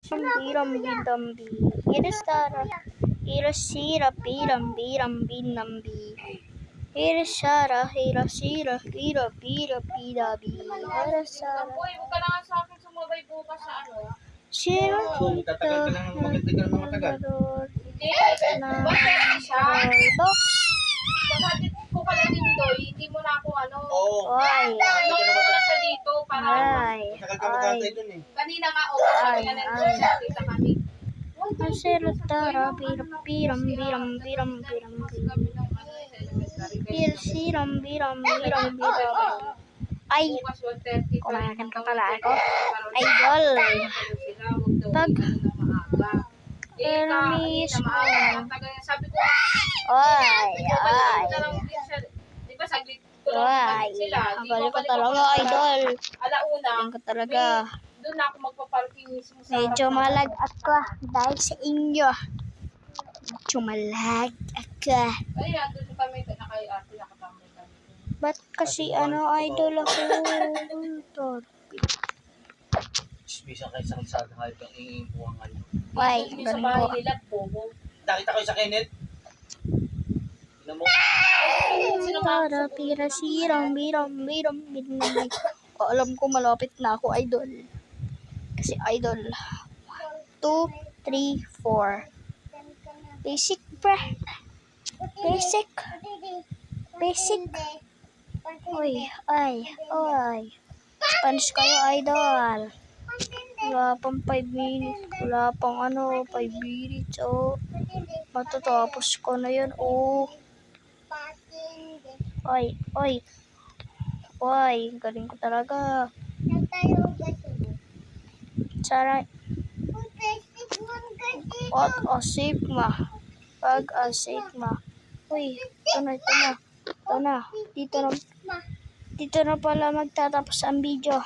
Biram bidambi. Iristara. Irasira biram biram binambi. Irasara. Irasira. Bira bira bidabi. Irasara. Boy, huwag ka na nga sa akin sumabay bukas sa ano. Sino kita? Tatagal ka lang, magtagal na matagal. Hindi. Na Bakit siya? box. Paghatid ko pala din doy, hindi mo na ako ano. Oo. Ay. Ano ko na siya dito para Ay. Matagal ka magkantay dun eh. kanina nga sabi nga na kita kami. Asirutara biram biram biram biram biram biram. Siram biram biram biram. Ay, Bukas 1:30 kumakan ka pala ako. Idol. Pag permis mo. Sabi ko, Ay, ay. di ba saglit ko lang Ay, sila. ang galing ko talaga, idol. Alauna, Galing ko talaga. doon na ako magpa-parking mismo sa Medyo malag ako dahil sa inyo. Medyo malag ako. Ay, doon kami nakay-ate nakatambay kami. Ba't kasi idol ako? Bisa kayo sa kalsada kahit ang iimpuhan kayo. Ay, Doon sa galing bahay ko. nila, Pogo. Nakita kayo sa Kenneth? Tignan mo. Tara, pira, sirang, biram, biram, biram. Alam ko malapit na ako, idol. Kasi idol. 2, 3, 4. Basic, pre. Basic. Basic. Uy, ay, ay. Spanish kayo, idol. Wala pang 5 minutes. Wala pang 5 minutes. Oh. Matatapos ko na yun. Oh. Oy, oy. Oy, galing ko talaga. Saray. Pag a sigma. Pag a sigma. Uy, ito na, ito na. Ito na. Dito na pala magtatapos ang video.